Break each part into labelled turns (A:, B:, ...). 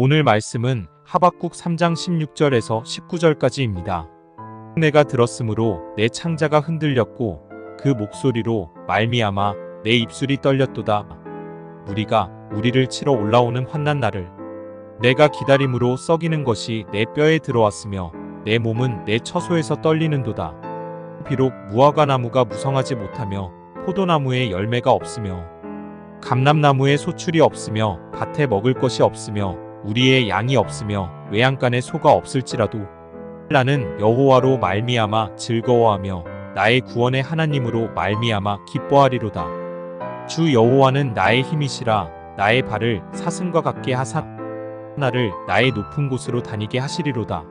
A: 오늘 말씀은 하박국 3장 16절에서 19절까지입니다. 내가 들었으므로 내 창자가 흔들렸고 그 목소리로 말미암아 내 입술이 떨렸도다. 무리가 우리를 치러 올라오는 환난 날을 내가 기다림으로 썩이는 것이 내 뼈에 들어왔으며 내 몸은 내 처소에서 떨리는도다. 비록 무화과 나무가 무성하지 못하며 포도나무에 열매가 없으며 감람나무에 소출이 없으며 밭에 먹을 것이 없으며 우리의 양이 없으며 외양간에 소가 없을지라도 나는 여호와로 말미암아 즐거워하며 나의 구원의 하나님으로 말미암아 기뻐하리로다. 주 여호와는 나의 힘이시라. 나의 발을 사슴과 같게 하사 나를 나의 높은 곳으로 다니게 하시리로다.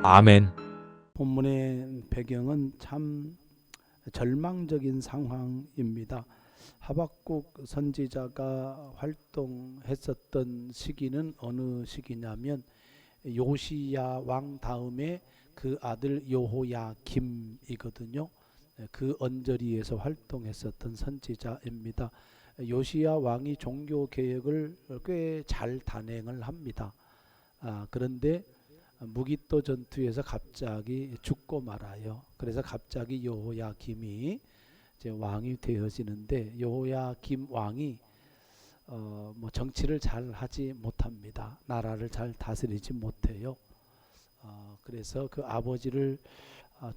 A: 아멘.
B: 본문의 배경은 참 절망적인 상황입니다. 하박국 선지자가 활동했었던 시기는 어느 시기냐면 요시야 왕 다음에 그 아들 여호야김이거든요. 그 언저리에서 활동했었던 선지자입니다. 요시야 왕이 종교 개혁을 꽤 잘 단행을 합니다. 그런데 무기또 전투에서 갑자기 죽고 말아요. 그래서 갑자기 여호야김이 이제 왕이 되어지는데 여호야김 왕이 정치를 잘 하지 못합니다. 나라를 잘 다스리지 못해요. 그래서 그 아버지를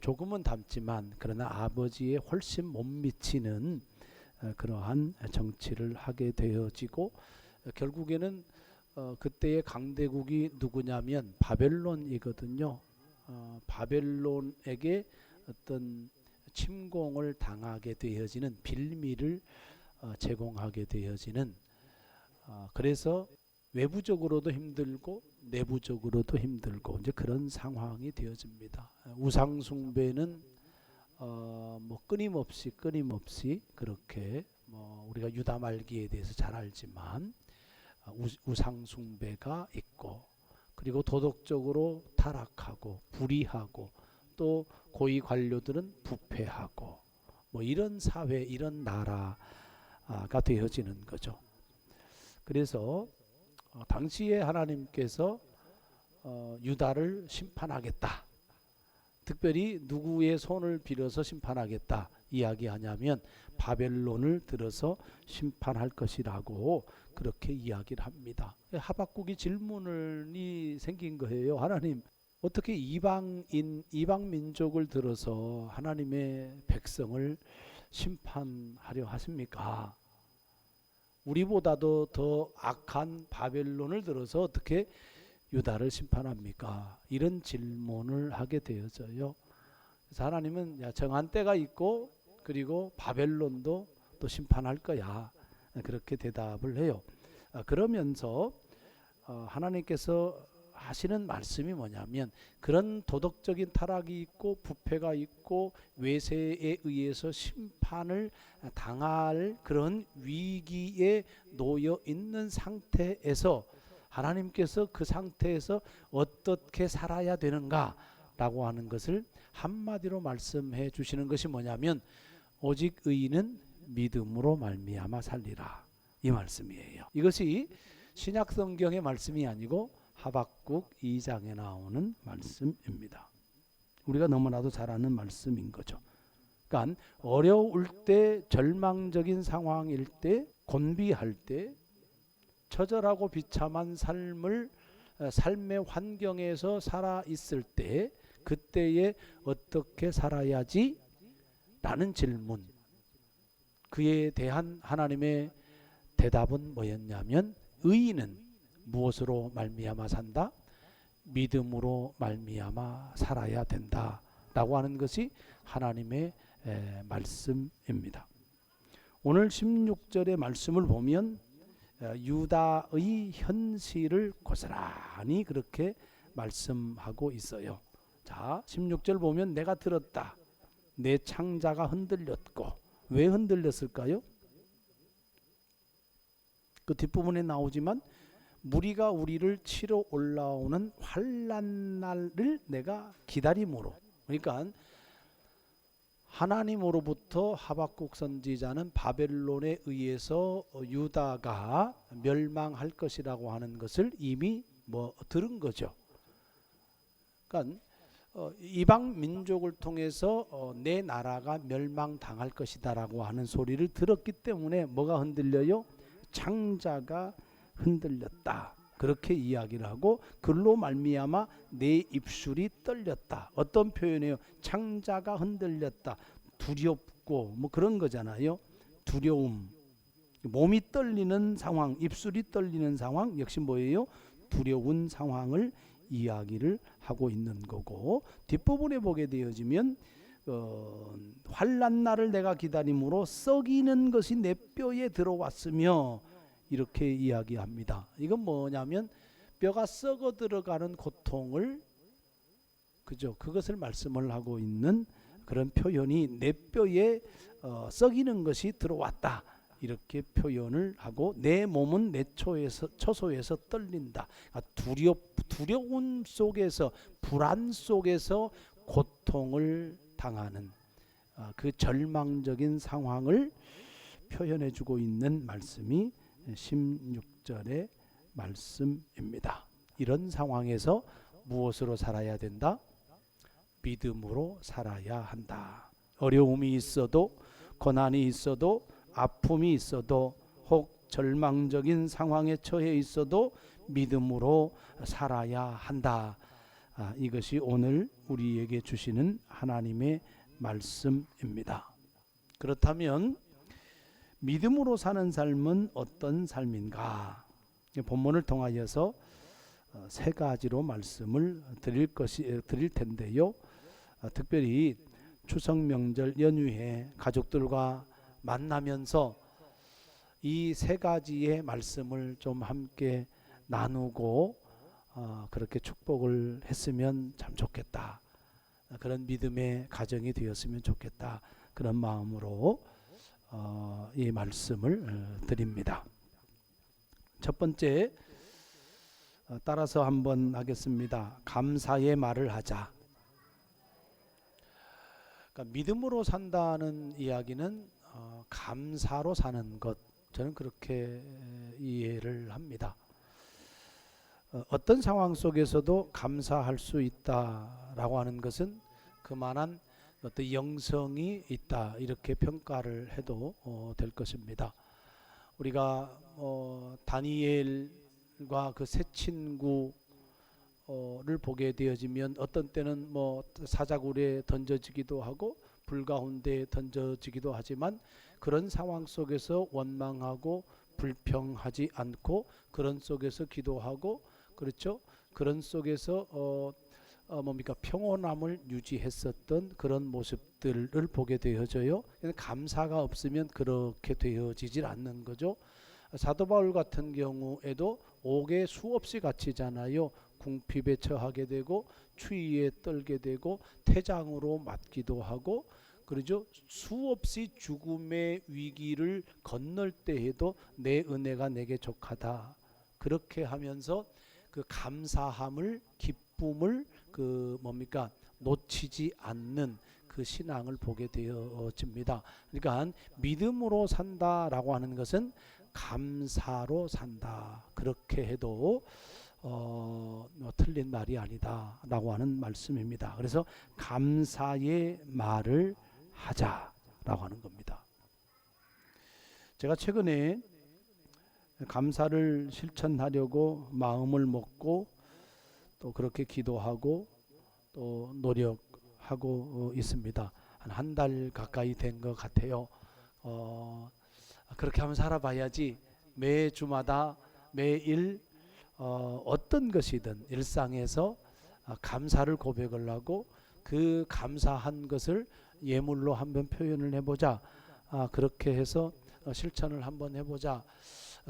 B: 조금은 닮지만 그러나 아버지에 훨씬 못 미치는 그러한 정치를 하게 되어지고 결국에는 그때의 강대국이 누구냐면 바벨론이거든요. 바벨론에게 어떤 침공을 당하게 되어지는 빌미를 제공하게 되어지는 그래서 외부적으로도 힘들고 내부적으로도 힘들고 이제 그런 상황이 되어집니다. 우상 숭배는 끊임없이 그렇게 우리가 유다 말기에 대해서 잘 알지만 우상 숭배가 있고 그리고 도덕적으로 타락하고 불의하고 또 고위 관료들은 부패하고 이런 사회 이런 나라가 되어지는 거죠. 그래서 당시에 하나님께서 유다를 심판하겠다. 특별히 누구의 손을 빌어서 심판하겠다 이야기하냐면 바벨론을 들어서 심판할 것이라고 그렇게 이야기를 합니다. 하박국이 질문이 생긴 거예요. 하나님 어떻게 이방 민족을 들어서 하나님의 백성을 심판하려 하십니까? 우리보다도 더 악한 바벨론을 들어서 어떻게 유다를 심판합니까? 이런 질문을 하게 되어져요. 그래서 하나님은 정한 때가 있고 그리고 바벨론도 또 심판할 거야. 그렇게 대답을 해요. 그러면서 하나님께서 하시는 말씀이 뭐냐면 그런 도덕적인 타락이 있고 부패가 있고 외세에 의해서 심판을 당할 그런 위기에 놓여 있는 상태에서 하나님께서 그 상태에서 어떻게 살아야 되는가 라고 하는 것을 한마디로 말씀해 주시는 것이 뭐냐면 오직 의인은 믿음으로 말미암아 살리라 이 말씀이에요. 이것이 신약 성경의 말씀이 아니고 하박국 2장에 나오는 말씀입니다. 우리가 너무나도 잘 아는 말씀인 거죠. 그러니까 어려울 때 절망적인 상황일 때 곤비할 때 처절하고 비참한 삶의 환경에서 살아 있을 때 그때에 어떻게 살아야지? 라는 질문 그에 대한 하나님의 대답은 뭐였냐면 의인은 무엇으로 말미암아 산다? 믿음으로 말미암아 살아야 된다 라고 하는 것이 하나님의 말씀입니다. 오늘 16절의 말씀을 보면 유다의 현실을 고스란히 그렇게 말씀하고 있어요. 자, 16절 보면 내가 들었다. 내 창자가 흔들렸고 왜 흔들렸을까요? 그 뒷부분에 나오지만 무리가 우리를 치러 올라오는 환난 날을 내가 기다림으로 그러니까 하나님으로부터 하박국 선지자는 바벨론에 의해서 유다가 멸망할 것이라고 하는 것을 이미 뭐 들은 거죠. 그러니까 이방 민족을 통해서 내 나라가 멸망당할 것이다라고 하는 소리를 들었기 때문에 뭐가 흔들려요? 창자가 흔들렸다. 그렇게 이야기를 하고 글로 말미암아 내 입술이 떨렸다. 어떤 표현이에요? 창자가 흔들렸다. 두렵고 뭐 그런 거잖아요. 두려움. 몸이 떨리는 상황, 입술이 떨리는 상황 역시 뭐예요? 두려운 상황을 이야기를 하고 있는 거고, 뒷부분에 보게 되어지면 환난 날을 내가 기다림으로 썩이는 것이 내 뼈에 들어왔으며 이렇게 이야기합니다. 이건 뭐냐면 뼈가 썩어 들어가는 고통을, 그죠? 그것을 말씀을 하고 있는 그런 표현이 내 뼈에 썩이는 것이 들어왔다. 이렇게 표현을 하고 내 몸은 내 처소에서 떨린다. 두려움 속에서, 불안 속에서 고통을 당하는 그 절망적인 상황을 표현해 주고 있는 말씀이 16절의 말씀입니다. 이런 상황에서 무엇으로 살아야 된다? 믿음으로 살아야 한다. 어려움이 있어도, 고난이 있어도, 아픔이 있어도, 혹 절망적인 상황에 처해 있어도 믿음으로 살아야 한다. 이것이 오늘 우리에게 주시는 하나님의 말씀입니다. 그렇다면 믿음으로 사는 삶은 어떤 삶인가? 본문을 통하여서 세 가지로 말씀을 드릴 텐데요. 특별히 추석 명절 연휴에 가족들과 만나면서 이 세 가지의 말씀을 좀 함께 나누고 그렇게 축복을 했으면 참 좋겠다. 그런 믿음의 가정이 되었으면 좋겠다. 그런 마음으로 이 말씀을 드립니다. 첫 번째, 따라서 한번 하겠습니다. 감사의 말을 하자. 그러니까 믿음으로 산다는 이야기는 감사로 사는 것, 저는 그렇게 이해를 합니다. 어떤 상황 속에서도 감사할 수 있다라고 하는 것은 그만한 어떤 영성이 있다, 이렇게 평가를 해도 될 것입니다. 우리가 다니엘과 그 세 친구를 보게 되어지면 어떤 때는 뭐 사자굴에 던져지기도 하고 불 가운데 던져지기도 하지만 그런 상황 속에서 원망하고 불평하지 않고 그런 속에서 기도하고, 그렇죠? 그런 속에서 평온함을 유지했었던 그런 모습들을 보게 되어져요. 감사가 없으면 그렇게 되어지질 않는 거죠. 사도 바울 같은 경우에도 옥에 수없이 갇히잖아요. 궁핍에 처하게 되고 추위에 떨게 되고 태장으로 맞기도 하고, 그러죠. 수없이 죽음의 위기를 건널 때에도 내 은혜가 내게 족하다. 그렇게 하면서 그 감사함을, 기쁨을 놓치지 않는 그 신앙을 보게 되어집니다. 그러니까 믿음으로 산다라고 하는 것은 감사로 산다. 그렇게 해도 틀린 말이 아니다라고 하는 말씀입니다. 그래서 감사의 말을 하자라고 하는 겁니다. 제가 최근에 감사를 실천하려고 마음을 먹고 또 그렇게 기도하고 또 노력하고 있습니다. 한 달 가까이 된 것 같아요. 그렇게 한번 살아봐야지. 매주마다 매일 어떤 것이든 일상에서 감사를 고백을 하고 그 감사한 것을 예물로 한번 표현을 해보자. 그렇게 해서 실천을 한번 해보자.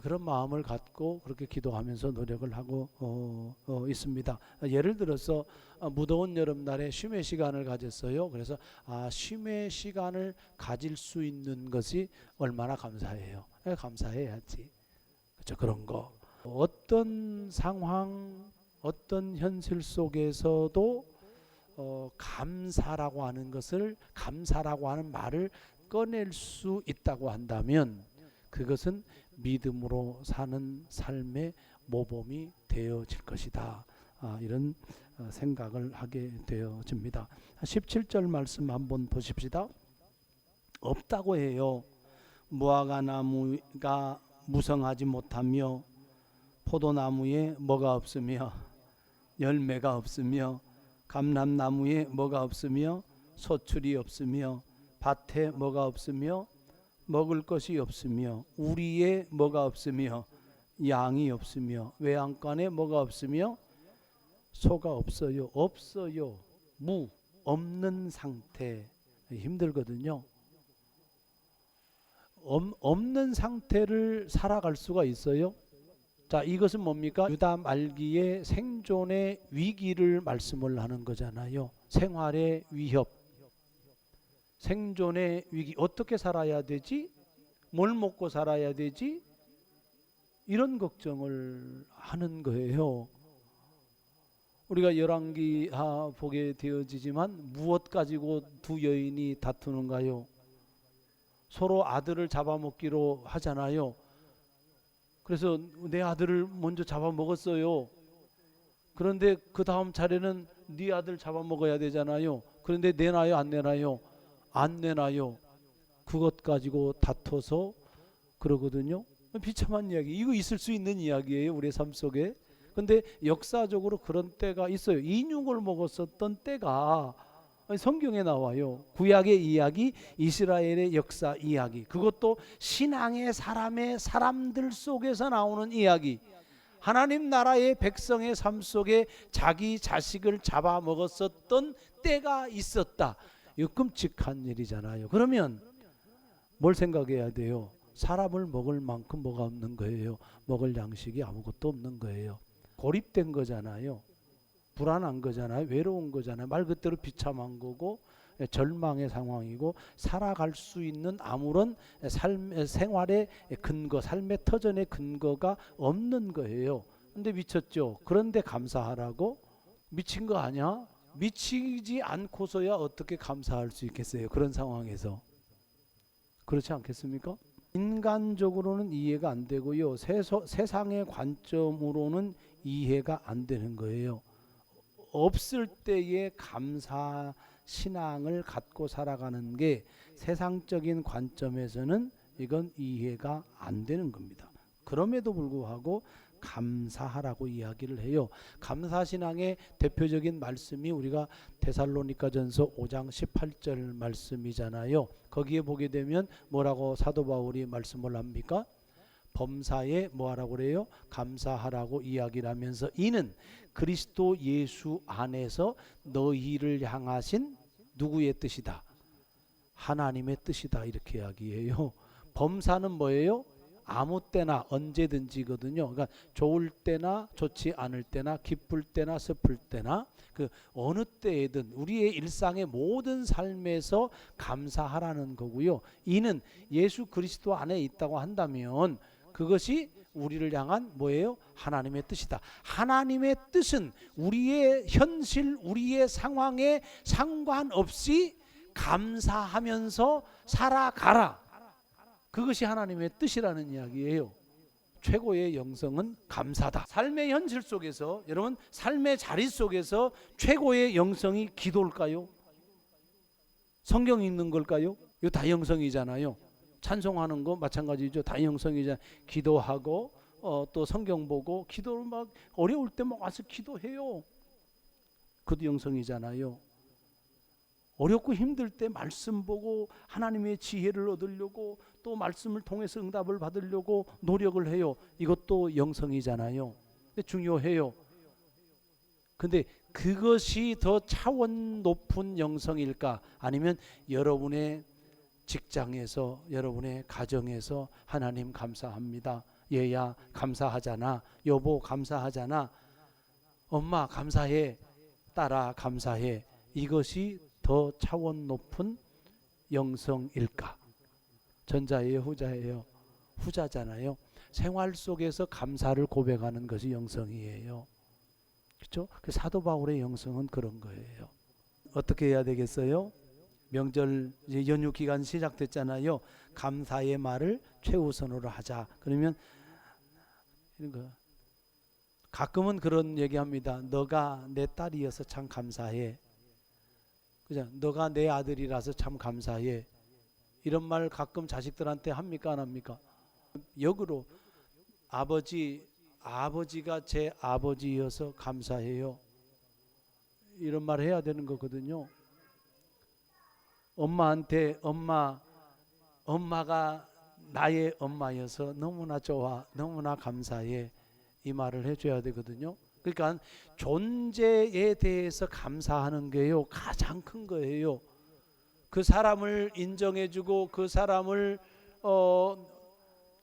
B: 그런 마음을 갖고 그렇게 기도하면서 노력을 하고 있습니다. 예를 들어서 무더운 여름날에 쉼의 시간을 가졌어요. 그래서 쉼의 시간을 가질 수 있는 것이 얼마나 감사해요. 감사해야지. 그렇죠? 그런 거. 어떤 상황, 어떤 현실 속에서도 감사라고 하는 것을, 감사라고 하는 말을 꺼낼 수 있다고 한다면 그것은 믿음으로 사는 삶의 모범이 되어질 것이다. 이런 생각을 하게 되어집니다. 17절 말씀 한번 보십시다. 없다고 해요. 무화과 나무가 무성하지 못하며 포도나무에 뭐가 없으며 열매가 없으며 감람나무에 뭐가 없으며 소출이 없으며 밭에 뭐가 없으며 먹을 것이 없으며 우리에 뭐가 없으며 양이 없으며 외양간에 뭐가 없으며 소가 없어요. 없어요. 무 없는 상태. 힘들거든요. 없는 상태를 살아갈 수가 있어요. 자, 이것은 뭡니까? 유다 말기의 생존의 위기를 말씀을 하는 거잖아요. 생활의 위협, 생존의 위기. 어떻게 살아야 되지? 뭘 먹고 살아야 되지? 이런 걱정을 하는 거예요. 우리가 열왕기하 보게 되어지지만 무엇 가지고 두 여인이 다투는가요? 서로 아들을 잡아먹기로 하잖아요. 그래서 내 아들을 먼저 잡아먹었어요. 그런데 그 다음 차례는 네 아들 잡아먹어야 되잖아요. 그런데 내놔요, 안 내놔요? 안 내놔요. 그것 가지고 다퉈서 그러거든요. 비참한 이야기. 이거 있을 수 있는 이야기예요, 우리 삶 속에. 근데 역사적으로 그런 때가 있어요. 인육을 먹었었던 때가 성경에 나와요. 구약의 이야기, 이스라엘의 역사 이야기. 그것도 신앙의 사람들 속에서 나오는 이야기. 하나님 나라의 백성의 삶 속에 자기 자식을 잡아먹었었던 때가 있었다. 이거 끔찍한 일이잖아요. 그러면 뭘 생각해야 돼요? 사람을 먹을 만큼 뭐가 없는 거예요. 먹을 양식이 아무것도 없는 거예요. 고립된 거잖아요. 불안한 거잖아요. 외로운 거잖아요. 말 그대로 비참한 거고 절망의 상황이고 살아갈 수 있는 아무런 생활의 근거, 삶의 터전의 근거가 없는 거예요. 근데 미쳤죠. 그런데 감사하라고? 미친 거 아니야? 미치지 않고서야 어떻게 감사할 수 있겠어요. 그런 상황에서. 그렇지 않겠습니까? 인간적으로는 이해가 안 되고요. 세상의 관점으로는 이해가 안 되는 거예요. 없을 때의 감사 신앙을 갖고 살아가는 게 세상적인 관점에서는 이건 이해가 안 되는 겁니다. 그럼에도 불구하고 감사하라고 이야기를 해요. 감사신앙의 대표적인 말씀이 우리가 데살로니가전서 5장 18절 말씀이잖아요. 거기에 보게 되면 뭐라고 사도 바울이 말씀을 합니까? 범사에 뭐하라고 그래요? 감사하라고 이야기를 하면서 이는 그리스도 예수 안에서 너희를 향하신 누구의 뜻이다? 하나님의 뜻이다. 이렇게 이야기해요. 범사는 뭐예요? 아무 때나 언제든지거든요. 그러니까 좋을 때나 좋지 않을 때나 기쁠 때나 슬플 때나 그 어느 때에든 우리의 일상의 모든 삶에서 감사하라는 거고요. 이는 예수 그리스도 안에 있다고 한다면 그것이 우리를 향한 뭐예요? 하나님의 뜻이다. 하나님의 뜻은 우리의 현실, 우리의 상황에 상관없이 감사하면서 살아가라. 그것이 하나님의 뜻이라는 이야기예요. 최고의 영성은 감사다. 삶의 현실 속에서, 여러분 삶의 자리 속에서 최고의 영성이 기도일까요? 성경 읽는 걸까요? 이거 다 영성이잖아요. 찬송하는 거 마찬가지죠. 다 영성이잖아요. 기도하고 또 성경 보고 기도를 막 어려울 때 막 와서 기도해요. 그것도 영성이잖아요. 어렵고 힘들 때 말씀 보고 하나님의 지혜를 얻으려고 또 말씀을 통해서 응답을 받으려고 노력을 해요. 이것도 영성이잖아요. 근데 중요해요. 근데 그것이 더 차원 높은 영성일까? 아니면 여러분의 직장에서, 여러분의 가정에서 하나님 감사합니다. 얘야 감사하잖아. 여보 감사하잖아. 엄마 감사해. 딸아 감사해. 이것이 더 차원 높은 영성일까? 전자예요, 후자예요? 후자잖아요. 생활 속에서 감사를 고백하는 것이 영성이에요. 그렇죠? 사도 바울의 영성은 그런 거예요. 어떻게 해야 되겠어요? 명절 이제 연휴 기간 시작됐잖아요. 감사의 말을 최우선으로 하자. 그러면 이런 거 가끔은 그런 얘기합니다. 너가 내 딸이어서 참 감사해. 그죠? 너가 내 아들이라서 참 감사해. 이런 말 가끔 자식들한테 합니까 안 합니까? 역으로 아버지가 제 아버지여서 감사해요. 이런 말 해야 되는 거거든요. 엄마한테 엄마가 나의 엄마여서 너무나 좋아, 너무나 감사해, 이 말을 해줘야 되거든요. 그러니까 존재에 대해서 감사하는 게요 가장 큰 거예요. 그 사람을 인정해주고 그 사람을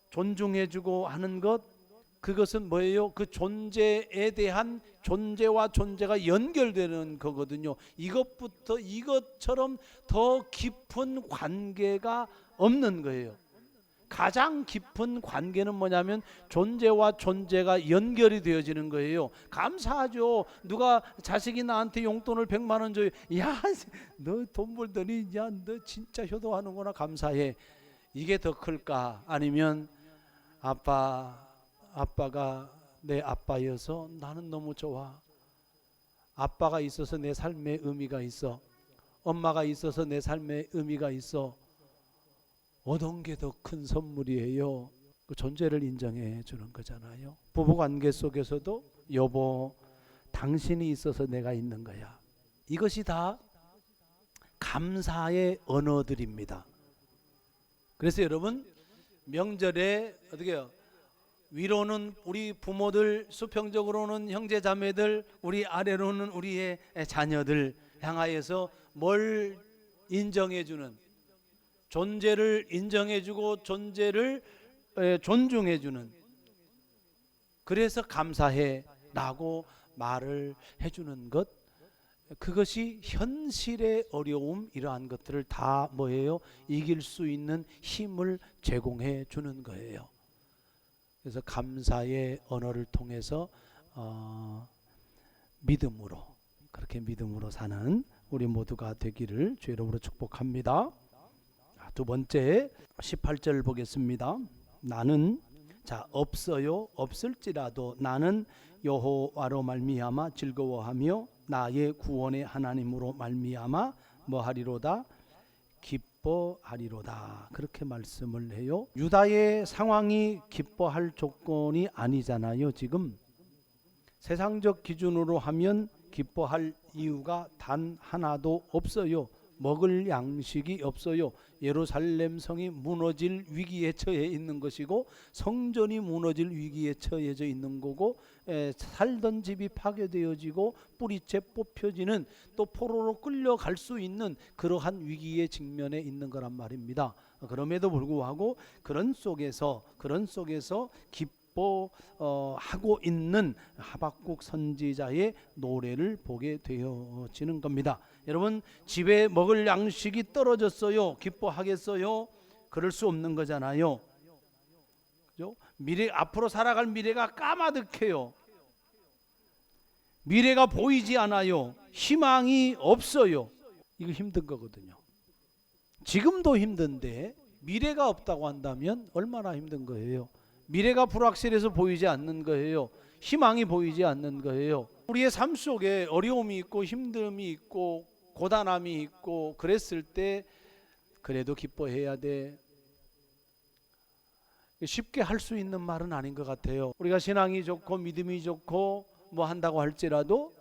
B: 존중해주고 하는 것, 그것은 뭐예요? 그 존재에 대한 존재와 존재가 연결되는 거거든요. 이것처럼 더 깊은 관계가 없는 거예요. 가장 깊은 관계는 뭐냐면 존재와 존재가 연결이 되어지는 거예요. 감사하죠. 누가 자식이 나한테 용돈을 100만 원 줘요. 야, 너 돈 벌더니 야, 너 진짜 효도하는구나, 감사해. 이게 더 클까? 아니면 아빠가 내 아빠여서 나는 너무 좋아. 아빠가 있어서 내 삶에 의미가 있어. 엄마가 있어서 내 삶에 의미가 있어. 어떤 게 더 큰 선물이에요? 그 존재를 인정해 주는 거잖아요. 부부관계 속에서도 여보, 당신이 있어서 내가 있는 거야. 이것이 다 감사의 언어들입니다. 그래서 여러분, 명절에 어떻게 해요? 위로는 우리 부모들, 수평적으로는 형제 자매들, 우리 아래로는 우리의 자녀들 향하여서 뭘 인정해주는, 존재를 인정해주고 존재를 존중해주는, 그래서 감사해 라고 말을 해주는 것, 그것이 현실의 어려움, 이러한 것들을 다 뭐예요? 이길 수 있는 힘을 제공해 주는 거예요. 그래서 감사의 언어를 통해서 믿음으로, 그렇게 믿음으로 사는 우리 모두가 되기를 주의 이름으로 축복합니다. 두 번째 18절 보겠습니다. 나는 없어요. 없을지라도 나는 여호와로 말미암아 즐거워하며 나의 구원의 하나님으로 말미암아 뭐하리로다? 기뻐하리로다. 그렇게 말씀을 해요. 유다의 상황이 기뻐할 조건이 아니잖아요. 지금 세상적 기준으로 하면 기뻐할 이유가 단 하나도 없어요. 먹을 양식이 없어요. 예루살렘 성이 무너질 위기에 처해 있는 것이고, 성전이 무너질 위기에 처해져 있는 거고, 살던 집이 파괴되어지고 뿌리채 뽑혀지는, 또 포로로 끌려갈 수 있는 그러한 위기에 직면해 있는 거란 말입니다. 그럼에도 불구하고 그런 속에서 기뻐하고 있는 하박국 선지자의 노래를 보게 되어지는 겁니다. 여러분, 집에 먹을 양식이 떨어졌어요. 기뻐하겠어요? 그럴 수 없는 거잖아요. 그죠? 앞으로 살아갈 미래가 까마득해요. 미래가 보이지 않아요. 희망이 없어요. 이거 힘든 거거든요. 지금도 힘든데 미래가 없다고 한다면 얼마나 힘든 거예요. 미래가 불확실해서 보이지 않는 거예요. 희망이 보이지 않는 거예요. 우리의 삶 속에 어려움이 있고 힘듦이 있고 고단함이 있고 그랬을 때 그래도 기뻐해야 돼. 쉽게 할 수 있는 말은 아닌 것 같아요. 우리가 신앙이 좋고 믿음이 좋고 뭐 한다고 할지라도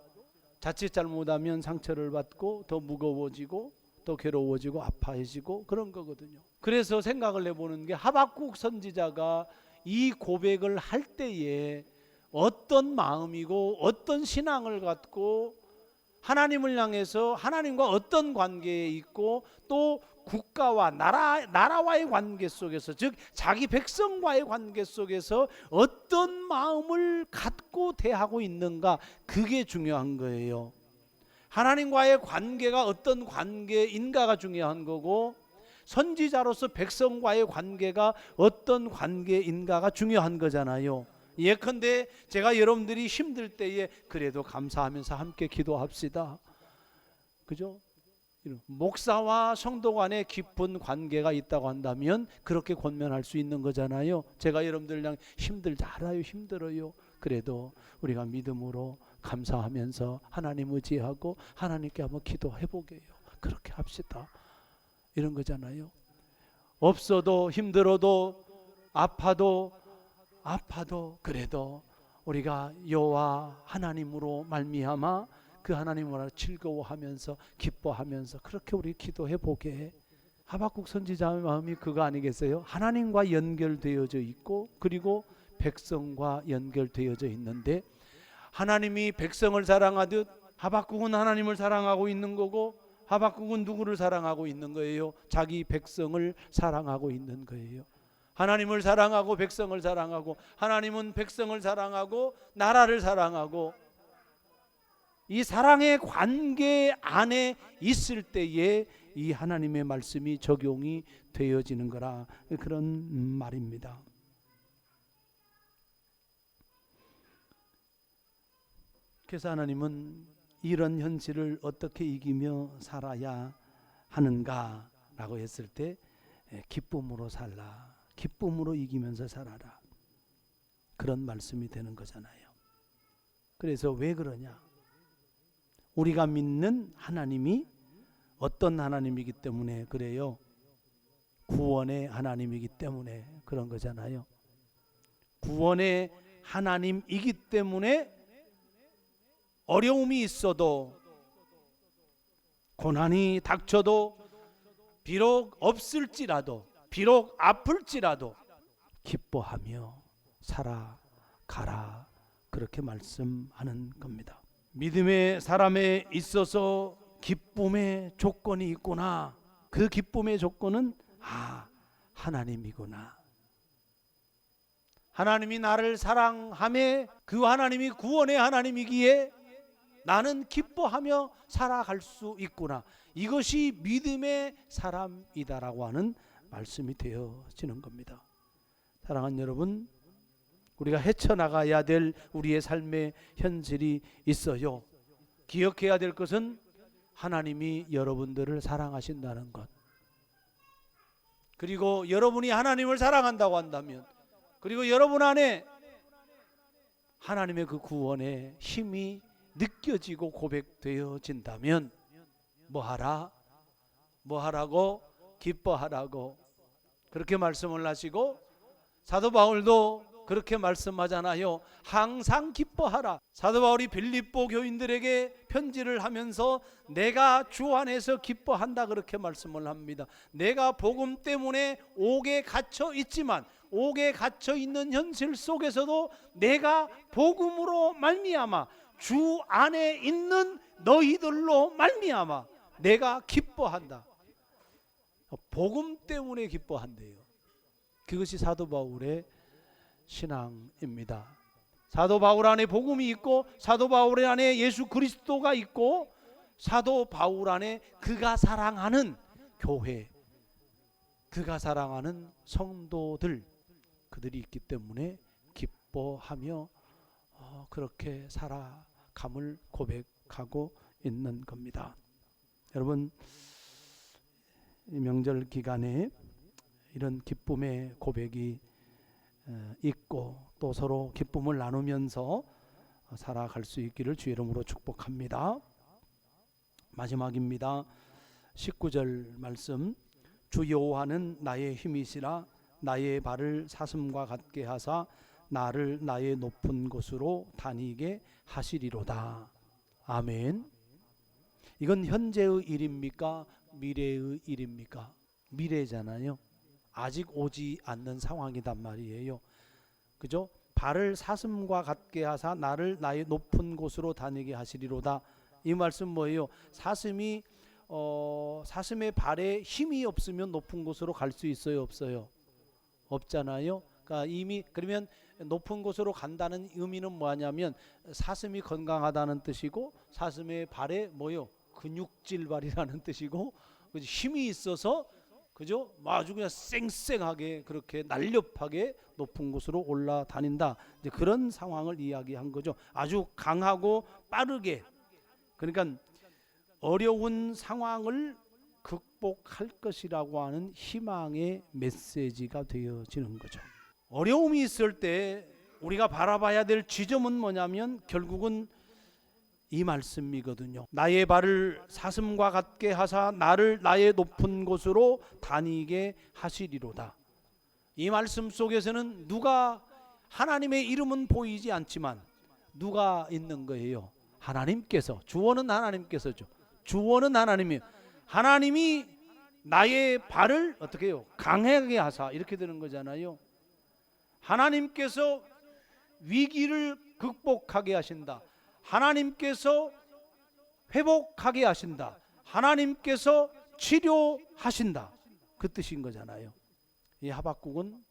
B: 자칫 잘못하면 상처를 받고 더 무거워지고 더 괴로워지고 아파해지고 그런 거거든요. 그래서 생각을 해보는 게, 하박국 선지자가 이 고백을 할 때에 어떤 마음이고 어떤 신앙을 갖고 하나님을 향해서 하나님과 어떤 관계에 있고, 또 국가와 나라와의 관계 속에서, 즉 자기 백성과의 관계 속에서 어떤 마음을 갖고 대하고 있는가, 그게 중요한 거예요. 하나님과의 관계가 어떤 관계인가가 중요한 거고, 선지자로서 백성과의 관계가 어떤 관계인가가 중요한 거잖아요. 예컨대 제가 여러분들이 힘들 때에 그래도 감사하면서 함께 기도합시다. 그죠? 목사와 성도 간에 깊은 관계가 있다고 한다면 그렇게 권면할 수 있는 거잖아요. 제가 여러분들 향해 힘들다, 알아요, 힘들어요. 그래도 우리가 믿음으로 감사하면서 하나님 의지하고 하나님께 한번 기도해 보게요. 그렇게 합시다. 이런 거잖아요. 없어도 힘들어도 아파도 그래도 우리가 여호와 하나님으로 말미암아 그 하나님을 즐거워하면서 기뻐하면서 그렇게 우리 기도해 보게. 하박국 선지자의 마음이 그거 아니겠어요? 하나님과 연결되어져 있고 그리고 백성과 연결되어져 있는데, 하나님이 백성을 사랑하듯 하박국은 하나님을 사랑하고 있는 거고, 하박국은 누구를 사랑하고 있는 거예요? 자기 백성을 사랑하고 있는 거예요. 하나님을 사랑하고 백성을 사랑하고, 하나님은 백성을 사랑하고 나라를 사랑하고, 이 사랑의 관계 안에 있을 때에 이 하나님의 말씀이 적용이 되어지는 거라, 그런 말입니다. 그래서 하나님은 이런 현실을 어떻게 이기며 살아야 하는가라고 했을 때 기쁨으로 살라, 기쁨으로 이기면서 살아라, 그런 말씀이 되는 거잖아요. 그래서 왜 그러냐? 우리가 믿는 하나님이 어떤 하나님이기 때문에 그래요? 구원의 하나님이기 때문에 그런 거잖아요. 구원의 하나님이기 때문에 어려움이 있어도, 고난이 닥쳐도, 비록 없을지라도, 비록 아플지라도 기뻐하며 살아가라, 그렇게 말씀하는 겁니다. 믿음의 사람에 있어서 기쁨의 조건이 있구나. 그 기쁨의 조건은 하나님이구나. 하나님이 나를 사랑하며 그 하나님이 구원의 하나님이기에 나는 기뻐하며 살아갈 수 있구나. 이것이 믿음의 사람이다라고 하는 말씀이 되어지는 겁니다. 사랑하는 여러분, 우리가 헤쳐나가야 될 우리의 삶의 현실이 있어요. 기억해야 될 것은 하나님이 여러분들을 사랑하신다는 것, 그리고 여러분이 하나님을 사랑한다고 한다면, 그리고 여러분 안에 하나님의 그 구원의 힘이 느껴지고 고백되어진다면 뭐하라고? 기뻐하라고 그렇게 말씀을 하시고, 사도 바울도 그렇게 말씀하잖아요. 항상 기뻐하라. 사도 바울이 빌립보 교인들에게 편지를 하면서 내가 주 안에서 기뻐한다, 그렇게 말씀을 합니다. 내가 복음 때문에 옥에 갇혀 있지만, 옥에 갇혀 있는 현실 속에서도 내가 복음으로 말미암아, 주 안에 있는 너희들로 말미암아 내가 기뻐한다. 복음 때문에 기뻐한대요. 그것이 사도 바울의 신앙입니다. 사도 바울 안에 복음이 있고, 사도 바울 안에 예수 그리스도가 있고, 사도 바울 안에 그가 사랑하는 교회, 그가 사랑하는 성도들, 그들이 있기 때문에 기뻐하며 그렇게 살아감을 고백하고 있는 겁니다. 여러분, 이 명절 기간에 이런 기쁨의 고백이 있고 또 서로 기쁨을 나누면서 살아갈 수 있기를 주의 이름으로 축복합니다. 마지막입니다. 19절 말씀. 주 여호와는 나의 힘이시라 나의 발을 사슴과 같게 하사 나를 나의 높은 곳으로 다니게 하시리로다. 아멘. 이건 현재의 일입니까? 미래의 일입니까? 미래잖아요. 아직 오지 않는 상황이단 말이에요. 그죠? 발을 사슴과 같게 하사 나를 나의 높은 곳으로 다니게 하시리로다. 이 말씀 뭐예요? 사슴의 발에 힘이 없으면 높은 곳으로 갈 수 있어요, 없어요? 없잖아요. 그러니까 이미, 그러면 높은 곳으로 간다는 의미는 뭐냐면 사슴이 건강하다는 뜻이고, 사슴의 발에 뭐요? 근육질발이라는 뜻이고, 그죠? 힘이 있어서, 그죠? 아주 그냥 쌩쌩하게 그렇게 날렵하게 높은 곳으로 올라다닌다. 이제 그런 상황을 이야기한 거죠. 아주 강하고 빠르게. 그러니까 어려운 상황을 극복할 것이라고 하는 희망의 메시지가 되어지는 거죠. 어려움이 있을 때 우리가 바라봐야 될 지점은 뭐냐면 결국은 이 말씀이거든요. 나의 발을 사슴과 같게 하사 나를 나의 높은 곳으로 다니게 하시리로다. 이 말씀 속에서는 누가, 하나님의 이름은 보이지 않지만 누가 있는 거예요? 하나님께서. 주어는 하나님께서죠. 주어는 하나님이에요. 하나님이 나의 발을 어떻게 해요? 강하게 하사, 이렇게 되는 거잖아요. 하나님께서 위기를 극복하게 하신다. 하나님께서 회복하게 하신다. 하나님께서 치료하신다. 그 뜻인 거잖아요. 이 하박국은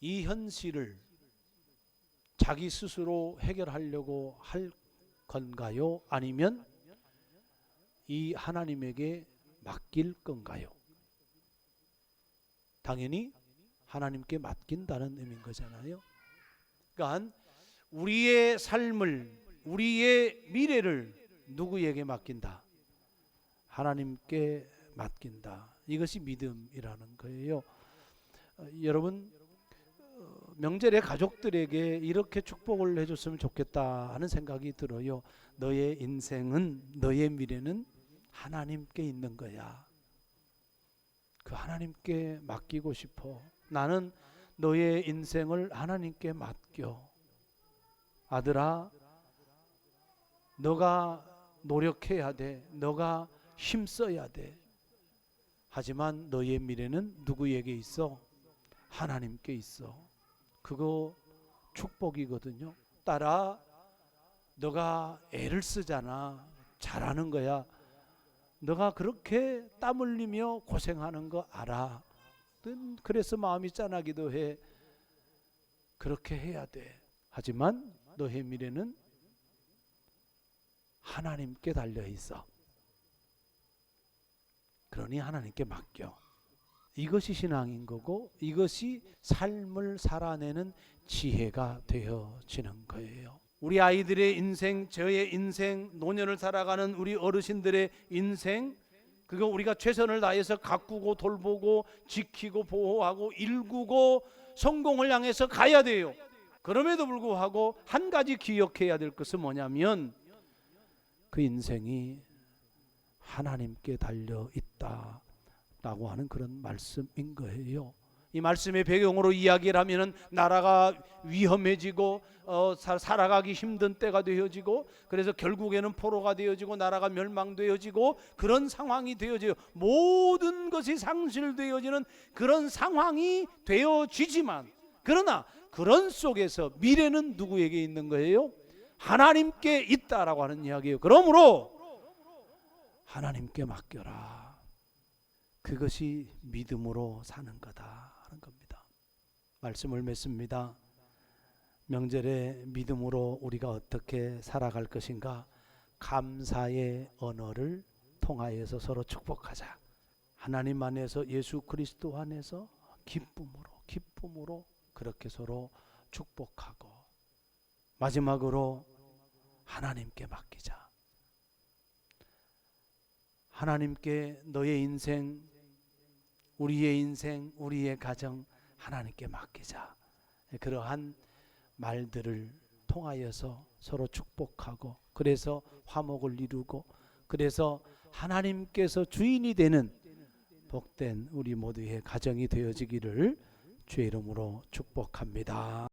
B: 이 현실을 자기 스스로 해결하려고 할 건가요? 아니면 이 하나님에게 맡길 건가요? 당연히 하나님께 맡긴다는 의미인 거잖아요. 그러니까 우리의 삶을, 우리의 미래를 누구에게 맡긴다? 하나님께 맡긴다. 이것이 믿음이라는 거예요. 여러분, 명절에 가족들에게 이렇게 축복을 해줬으면 좋겠다 하는 생각이 들어요. 너의 인생은, 너의 미래는 하나님께 있는 거야. 그 하나님께 맡기고 싶어. 나는 너의 인생을 하나님께 맡겨. 아들아, 너가 노력해야 돼. 너가 힘써야 돼. 하지만 너의 미래는 누구에게 있어? 하나님께 있어. 그거 축복이거든요. 딸아, 너가 애를 쓰잖아. 잘하는 거야. 너가 그렇게 땀 흘리며 고생하는 거 알아. 그래서 마음이 짠하기도 해. 그렇게 해야 돼. 하지만 너의 미래는 하나님께 달려 있어. 그러니 하나님께 맡겨. 이것이 신앙인 거고, 이것이 삶을 살아내는 지혜가 되어지는 거예요. 우리 아이들의 인생, 저의 인생, 노년을 살아가는 우리 어르신들의 인생, 그거 우리가 최선을 다해서 가꾸고 돌보고 지키고 보호하고 일구고 성공을 향해서 가야 돼요. 그럼에도 불구하고 한 가지 기억해야 될 것은 뭐냐면 그 인생이 하나님께 달려 있다라고 하는 그런 말씀인 거예요. 이 말씀의 배경으로 이야기를 하면은 나라가 위험해지고 살아가기 힘든 때가 되어지고, 그래서 결국에는 포로가 되어지고 나라가 멸망되어지고 그런 상황이 되어져요. 모든 것이 상실되어지는 그런 상황이 되어지지만, 그러나 그런 속에서 미래는 누구에게 있는 거예요? 하나님께 있다라고 하는 이야기예요. 그러므로 하나님께 맡겨라. 그것이 믿음으로 사는 거다 하는 겁니다. 말씀을 맺습니다. 명절에 믿음으로 우리가 어떻게 살아갈 것인가? 감사의 언어를 통하여서 서로 축복하자. 하나님 안에서, 예수 그리스도 안에서 기쁨으로 그렇게 서로 축복하고, 마지막으로 하나님께 맡기자. 하나님께 너의 인생, 우리의 인생, 우리의 가정 하나님께 맡기자. 그러한 말들을 통하여서 서로 축복하고, 그래서 화목을 이루고, 그래서 하나님께서 주인이 되는 복된 우리 모두의 가정이 되어지기를 주의 이름으로 축복합니다.